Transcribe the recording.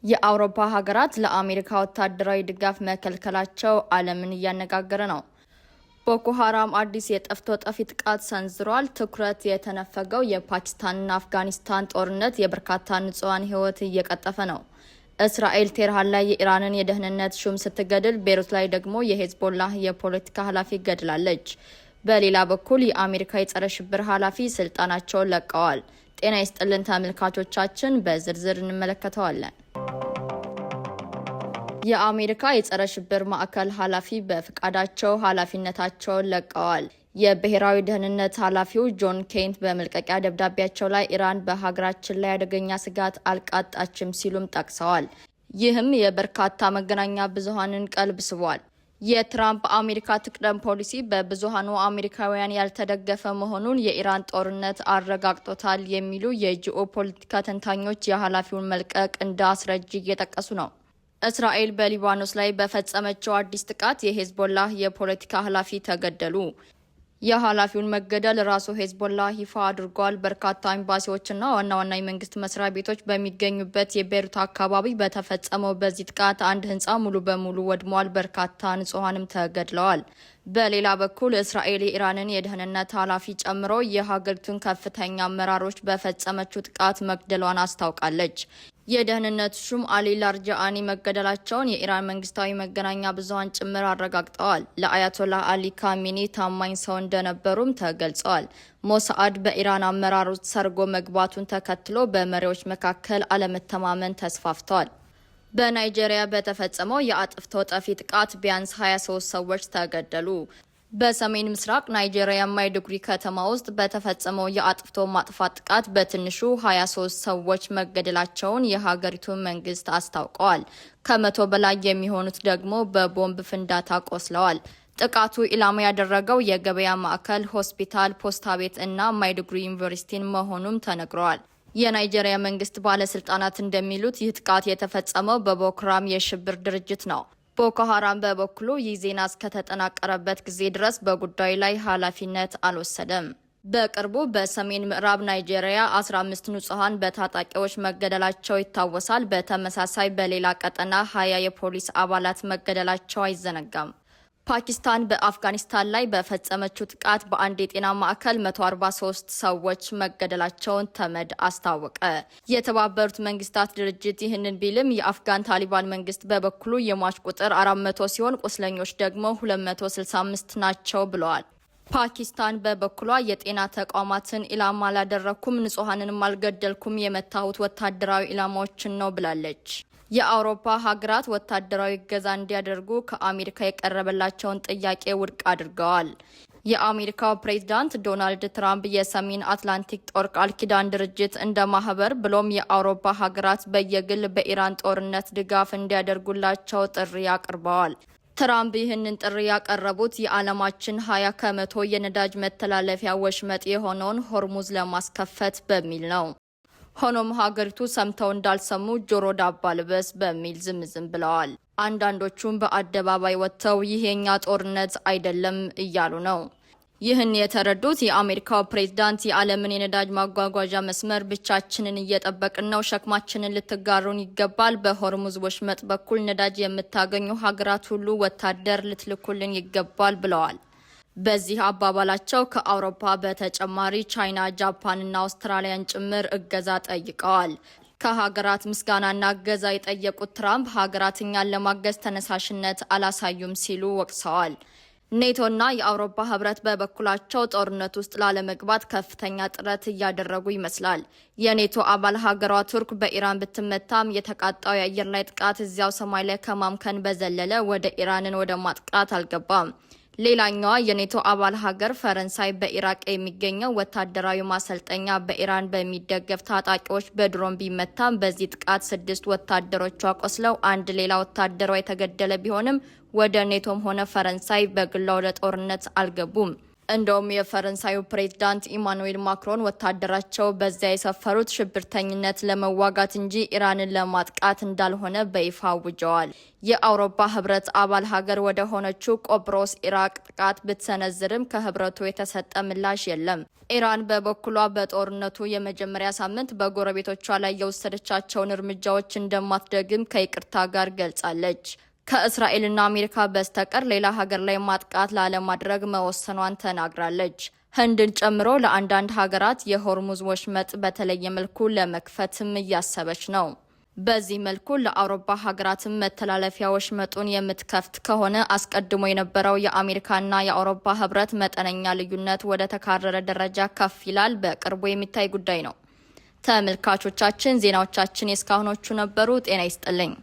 የአውሮፓ ሀገራት ለአሜሪካ ወታደራዊ ድጋፍ መከልከላቸው ዓለምን እያነጋገረ ነው። ቦኮ ሐራም አዲስ የጠፍቶ ጠፊ ጥቃት ሰንዝሯል። ትኩረት የተነፈገው የፓኪስታንና አፍጋኒስታን ጦርነት የበርካታ ንጹሃን ሕይወት እየቀጠፈ ነው። እስራኤል ቴህራን ላይ የኢራንን የደህንነት ሹም ስትገድል፣ ቤሩት ላይ ደግሞ የሄዝቦላህ የፖለቲካ ኃላፊ ገድላለች። በሌላ በኩል የአሜሪካ የጸረ ሽብር ኃላፊ ስልጣናቸውን ለቀዋል። ጤና ይስጥልን ተመልካቾቻችን፣ በዝርዝር እንመለከተዋለን። የአሜሪካ የጸረ ሽብር ማዕከል ኃላፊ በፍቃዳቸው ኃላፊነታቸውን ለቀዋል። የብሔራዊ ደህንነት ኃላፊው ጆን ኬንት በመልቀቂያ ደብዳቤያቸው ላይ ኢራን በሀገራችን ላይ አደገኛ ስጋት አልቃጣችም ሲሉም ጠቅሰዋል። ይህም የበርካታ መገናኛ ብዙሃንን ቀልብ ስቧል። የትራምፕ አሜሪካ ትቅደም ፖሊሲ በብዙሃኑ አሜሪካውያን ያልተደገፈ መሆኑን የኢራን ጦርነት አረጋግጦታል የሚሉ የጂኦፖለቲካ ተንታኞች የኃላፊውን መልቀቅ እንደ አስረጅ እየጠቀሱ ነው። እስራኤል በሊባኖስ ላይ በፈጸመችው አዲስ ጥቃት የሄዝቦላህ የፖለቲካ ኃላፊ ተገደሉ። የኃላፊውን መገደል ራሱ ሄዝቦላህ ይፋ አድርጓል። በርካታ ኤምባሲዎችና ዋና ዋና የመንግስት መስሪያ ቤቶች በሚገኙበት የቤሩት አካባቢ በተፈጸመው በዚህ ጥቃት አንድ ህንፃ ሙሉ በሙሉ ወድሟል። በርካታ ንጹሃንም ተገድለዋል። በሌላ በኩል እስራኤል የኢራንን የደህንነት ኃላፊ ጨምሮ የሀገሪቱን ከፍተኛ አመራሮች በፈጸመችው ጥቃት መግደሏን አስታውቃለች። የደህንነት ሹም አሊ ላርጃአኒ መገደላቸውን የኢራን መንግስታዊ መገናኛ ብዙሃን ጭምር አረጋግጠዋል። ለአያቶላህ አሊ ካሚኒ ታማኝ ሰው እንደነበሩም ተገልጸዋል። ሞሳአድ በኢራን አመራሮች ሰርጎ መግባቱን ተከትሎ በመሪዎች መካከል አለመተማመን ተስፋፍቷል። በናይጄሪያ በተፈጸመው የአጥፍቶ ጠፊ ጥቃት ቢያንስ 23 ሰዎች ተገደሉ። በሰሜን ምስራቅ ናይጄሪያ ማይዱጉሪ ከተማ ውስጥ በተፈጸመው የአጥፍቶ ማጥፋት ጥቃት በትንሹ 23 ሰዎች መገደላቸውን የሀገሪቱ መንግስት አስታውቀዋል። ከ100 በላይ የሚሆኑት ደግሞ በቦምብ ፍንዳታ ቆስለዋል። ጥቃቱ ኢላማ ያደረገው የገበያ ማዕከል፣ ሆስፒታል፣ ፖስታ ቤት እና ማይዱጉሪ ዩኒቨርሲቲን መሆኑም ተነግረዋል። የናይጄሪያ መንግስት ባለስልጣናት እንደሚሉት ይህ ጥቃት የተፈጸመው በቦኮ ሐራም የሽብር ድርጅት ነው። ቦኮ ሐራም በበኩሉ ይህ ዜና እስከተጠናቀረበት ጊዜ ድረስ በጉዳዩ ላይ ኃላፊነት አልወሰደም። በቅርቡ በሰሜን ምዕራብ ናይጄሪያ 15 ንጹሃን በታጣቂዎች መገደላቸው ይታወሳል። በተመሳሳይ በሌላ ቀጠና 20 የፖሊስ አባላት መገደላቸው አይዘነጋም። ፓኪስታን በአፍጋኒስታን ላይ በፈጸመችው ጥቃት በአንድ የጤና ማዕከል 143 ሰዎች መገደላቸውን ተመድ አስታወቀ። የተባበሩት መንግስታት ድርጅት ይህንን ቢልም የአፍጋን ታሊባን መንግስት በበኩሉ የሟች ቁጥር 400 ሲሆን ቁስለኞች ደግሞ 265 ናቸው ብለዋል። ፓኪስታን በበኩሏ የጤና ተቋማትን ኢላማ አላደረኩም፣ ንጹሃንንም አልገደልኩም፣ የመታሁት ወታደራዊ ኢላማዎችን ነው ብላለች። የአውሮፓ ሀገራት ወታደራዊ እገዛ እንዲያደርጉ ከአሜሪካ የቀረበላቸውን ጥያቄ ውድቅ አድርገዋል። የአሜሪካው ፕሬዝዳንት ዶናልድ ትራምፕ የሰሜን አትላንቲክ ጦር ቃል ኪዳን ድርጅት እንደ ማህበር ብሎም የአውሮፓ ሀገራት በየግል በኢራን ጦርነት ድጋፍ እንዲያደርጉላቸው ጥሪ አቅርበዋል። ትራምፕ ይህንን ጥሪ ያቀረቡት የዓለማችን 20 ከመቶ የነዳጅ መተላለፊያ ወሽመጥ የሆነውን ሆርሙዝ ለማስከፈት በሚል ነው። ሆኖም ሀገሪቱ ሰምተው እንዳልሰሙ ጆሮ ዳባ ልበስ በሚል ዝምዝም ብለዋል። አንዳንዶቹም በአደባባይ ወጥተው ይህ የኛ ጦርነት አይደለም እያሉ ነው። ይህን የተረዱት የአሜሪካው ፕሬዝዳንት የዓለምን የነዳጅ ማጓጓዣ መስመር ብቻችንን እየጠበቅን ነው፣ ሸክማችንን ልትጋሩን ይገባል፣ በሆርሙዝ ወሽመጥ በኩል ነዳጅ የምታገኙ ሀገራት ሁሉ ወታደር ልትልኩልን ይገባል ብለዋል። በዚህ አባባላቸው ከአውሮፓ በተጨማሪ ቻይና፣ ጃፓንና አውስትራሊያን ጭምር እገዛ ጠይቀዋል። ከሀገራት ምስጋናና እገዛ የጠየቁት ትራምፕ ሀገራት እኛን ለማገዝ ተነሳሽነት አላሳዩም ሲሉ ወቅሰዋል። ኔቶና የአውሮፓ ህብረት በበኩላቸው ጦርነት ውስጥ ላለመግባት ከፍተኛ ጥረት እያደረጉ ይመስላል። የኔቶ አባል ሀገሯ ቱርክ በኢራን ብትመታም የተቃጣው የአየር ላይ ጥቃት እዚያው ሰማይ ላይ ከማምከን በዘለለ ወደ ኢራንን ወደ ማጥቃት አልገባም። ሌላኛዋ የኔቶ አባል ሀገር ፈረንሳይ በኢራቅ የሚገኘው ወታደራዊ ማሰልጠኛ በኢራን በሚደገፍ ታጣቂዎች በድሮን ቢመታም በዚህ ጥቃት 6 ወታደሮቿ ቆስለው አንድ ሌላ ወታደሯ የተገደለ ቢሆንም ወደ ኔቶም ሆነ ፈረንሳይ በግሏ ወደ ጦርነት አልገቡም። እንደውም የፈረንሳዩ ፕሬዝዳንት ኢማኑኤል ማክሮን ወታደራቸው በዚያ የሰፈሩት ሽብርተኝነት ለመዋጋት እንጂ ኢራንን ለማጥቃት እንዳልሆነ በይፋ አውጀዋል። የአውሮፓ ህብረት አባል ሀገር ወደ ሆነችው ቆጵሮስ ኢራቅ ጥቃት ብትሰነዝርም ከህብረቱ የተሰጠ ምላሽ የለም። ኢራን በበኩሏ በጦርነቱ የመጀመሪያ ሳምንት በጎረቤቶቿ ላይ የወሰደቻቸውን እርምጃዎች እንደማትደግም ከይቅርታ ጋር ገልጻለች። ከእስራኤልና አሜሪካ በስተቀር ሌላ ሀገር ላይ ማጥቃት ላለማድረግ መወሰኗን ተናግራለች። ህንድን ጨምሮ ለአንዳንድ ሀገራት የሆርሙዝ ወሽመጥ በተለየ መልኩ ለመክፈትም እያሰበች ነው። በዚህ መልኩ ለአውሮፓ ሀገራትም መተላለፊያ ወሽመጡን የምትከፍት ከሆነ አስቀድሞ የነበረው የአሜሪካና የአውሮፓ ህብረት መጠነኛ ልዩነት ወደ ተካረረ ደረጃ ከፍ ይላል። በቅርቡ የሚታይ ጉዳይ ነው። ተመልካቾቻችን ዜናዎቻችን የእስካሁኖቹ ነበሩ። ጤና ይስጥልኝ።